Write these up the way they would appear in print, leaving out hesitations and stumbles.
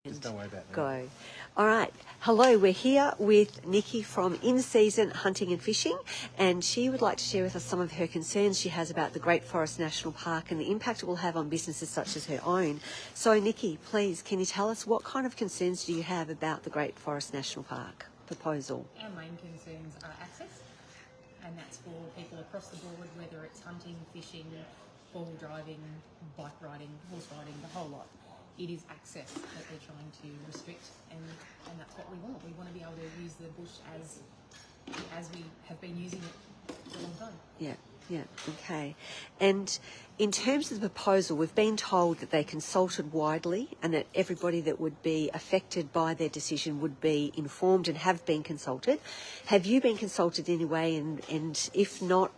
Just don't worry about that. Go. All right. Hello, we're here with Nicki from In Season Hunting and Fishing, and she would like to share with us some of her concerns she has about the Great Forest National Park and the impact it will have on businesses such as her own. So, Nicki, please, can you tell us what kind of concerns do you have about the Great Forest National Park proposal? Our main concerns are access, and that's for people across the board, whether it's hunting, fishing, ball driving, bike riding, horse riding, the whole lot. It is access that they're trying to restrict, and that's what we want. We want to be able to use the bush as we have been using it for a long time. Yeah, okay. And in terms of the proposal, we've been told that they consulted widely and that everybody that would be affected by their decision would be informed and have been consulted. Have you been consulted anyway? And if not,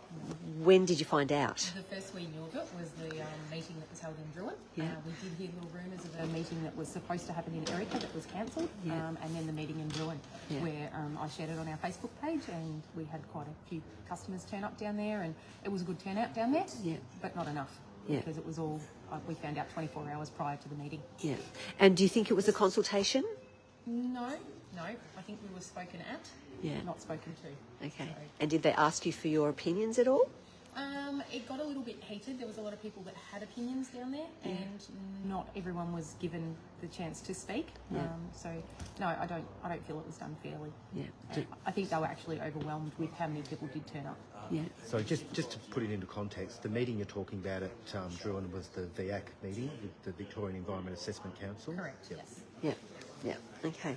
when did you find out? The first we knew of it was the meeting that was held in Druin. Yeah. We did hear little rumours of a meeting that was supposed to happen in Erica that was cancelled, and then the meeting in Druin, where I shared it on our Facebook page, and we had quite a few customers turn up down there, and it was a good turnout down there, but not enough, because it was all, we found out 24 hours prior to the meeting. Yeah. And do you think it was a consultation? No, I think we were spoken at, not spoken to. Okay. So. And did they ask you for your opinions at all? It got a little bit heated. There was a lot of people that had opinions down there, and not everyone was given the chance to speak. So no, I don't feel it was done fairly. I think they were actually overwhelmed with how many people did turn up. So just to put it into context, the meeting you're talking about at Druin was the VAC meeting, with the Victorian Environment Assessment Council? Correct, yes. Yeah, okay.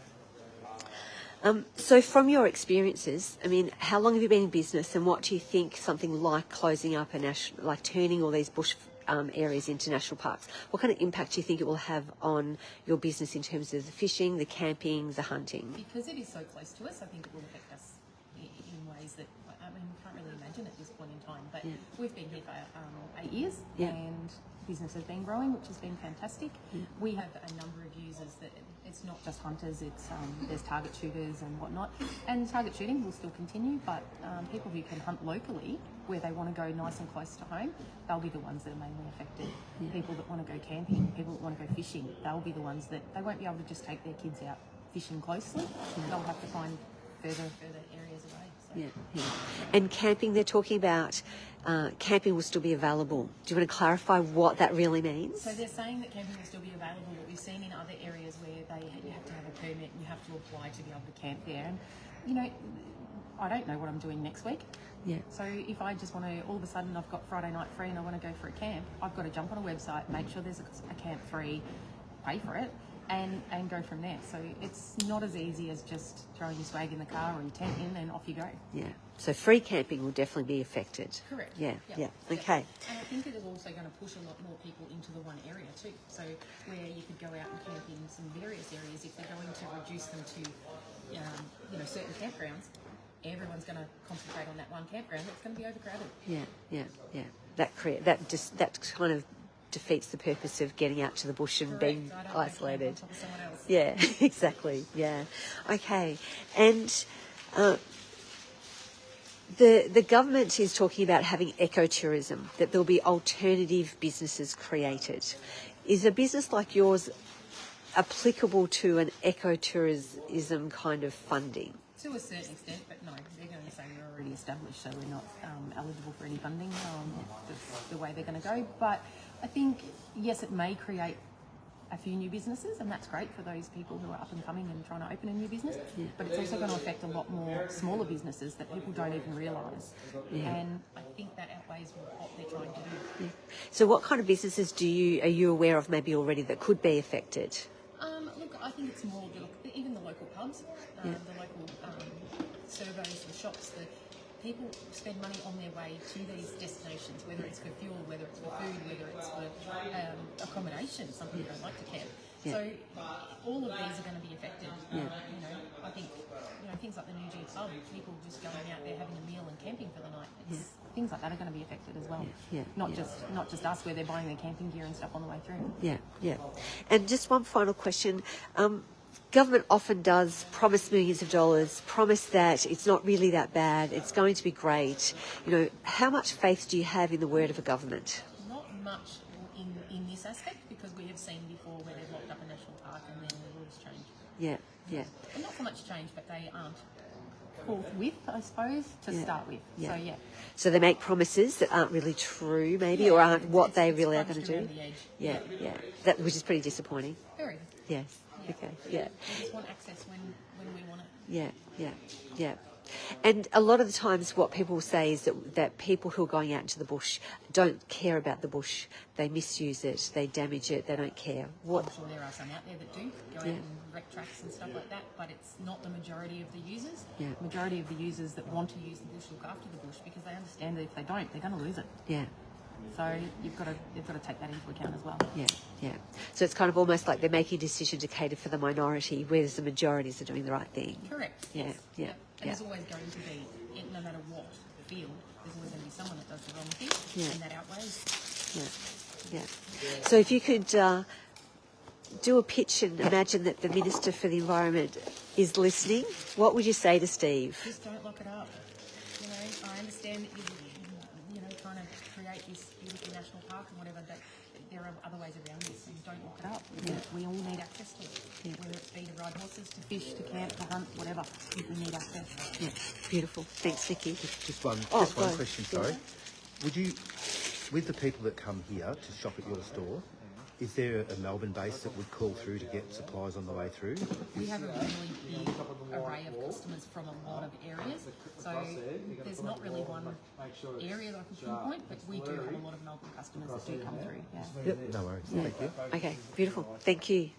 So from your experiences, I mean, how long have you been in business, and what do you think something like closing up like turning all these bush areas into national parks, what kind of impact do you think it will have on your business in terms of the fishing, the camping, the hunting? Because it is so close to us, I think it will affect us in ways that, I mean, we can't really imagine at this point in time. But we've been here for 8 years, and business has been growing, which has been fantastic. We have a number of users that it's not just hunters, it's there's target shooters and whatnot, and target shooting will still continue, but people who can hunt locally where they want to go nice and close to home, they'll be the ones that are mainly affected. People that want to go camping, people that want to go fishing, they'll be the ones that they won't be able to just take their kids out fishing closely. They'll have to find further areas away. So. And camping, they're talking about camping will still be available. Do you want to clarify what that really means? So they're saying that camping will still be available, but we've seen in other areas where you have to have a permit and you have to apply to be able to camp there. And, you know, I don't know what I'm doing next week. So if I just want to, all of a sudden I've got Friday night free and I want to go for a camp, I've got to jump on a website, make sure there's a camp free, pay for it, and go from there. So it's not as easy as just throwing your swag in the car or your tent in and off you go. So free camping will definitely be affected. Correct. Okay. And I think it is also going to push a lot more people into the one area too. So where you could go out and camp in some various areas, if they're going to reduce them to certain campgrounds, everyone's going to concentrate on that one campground. It's going to be overcrowded. That kind of defeats the purpose of getting out to the bush and being isolated. Yeah, exactly. Yeah. Okay. And the government is talking about having ecotourism, that there'll be alternative businesses created. Is a business like yours applicable to an ecotourism kind of funding? To a certain extent, but no, they're going to say we're already established, so we're not eligible for any funding. The way they're going to go, but I think yes, it may create a few new businesses, and that's great for those people who are up and coming and trying to open a new business. But it's also going to affect a lot more smaller businesses that people don't even realise. And I think that outweighs what they're trying to do. So, what kind of businesses are you aware of maybe already that could be affected? Look, I think it's more even the local pubs, the local servos, the shops, the people spend money on their way to these destinations, whether it's for fuel, whether it's for food, whether it's for accommodation. Some people don't like to camp. So all of these are going to be affected. I think things like the New G pub, people just going out there having a meal and camping for the night. Things like that are going to be affected as well. Not just us, where they're buying their camping gear and stuff on the way through. And just one final question. Government often does promise millions of dollars, promise that it's not really that bad, it's going to be great. How much faith do you have in the word of a government? Not much in this aspect, because we have seen before where they've locked up a national park and then we've yeah, yeah. And not so much change, but they aren't forthwith, I suppose, to start with. Yeah. So, yeah. So they make promises that aren't really true, maybe, or aren't what they really are going to do. Around the edge. Yeah, yeah. That, which is pretty disappointing. Very. Yes. Okay. Yeah. We just want access when we want it. Yeah. Yeah. Yeah. And a lot of the times what people say is that people who are going out into the bush don't care about the bush. They misuse it, they damage it, they don't care. I'm sure there are some out there that do go out Yeah. and wreck tracks and stuff like that, but it's not the majority of the users. Yeah. The majority of the users that want to use the bush look after the bush because they understand that if they don't, they're going to lose it. Yeah. So you've got to take that into account as well. Yeah, yeah. So it's kind of almost like they're making a decision to cater for the minority, whereas the majorities are doing the right thing. Correct. Yeah, Yes. yeah, And yeah. there's always going to be, no matter what field, there's always going to be someone that does the wrong thing, Yeah. and that outweighs. Yeah, yeah. So if you could do a pitch and imagine that the Minister for the Environment is listening, what would you say to Steve? Just don't lock it up. You know, I understand that you're trying to create this beautiful national park and whatever, but there are other ways around this, and don't lock it up. We all need access to it, whether it be to ride horses, to fish, to camp, to hunt, whatever. We need access. Yeah, beautiful. Thanks, Nicki. Just one Oh, just one go. question, Yeah. sorry. Would you, with the people that come here to shop at your store, is there a Melbourne base that would call through to get supplies on the way through? We have a really big array of customers from a lot of areas, so there's not really one area that I can pinpoint, but we do have a lot of Melbourne customers that do come through. Yeah. Yep, no worries. Thank you. Okay, beautiful. Thank you.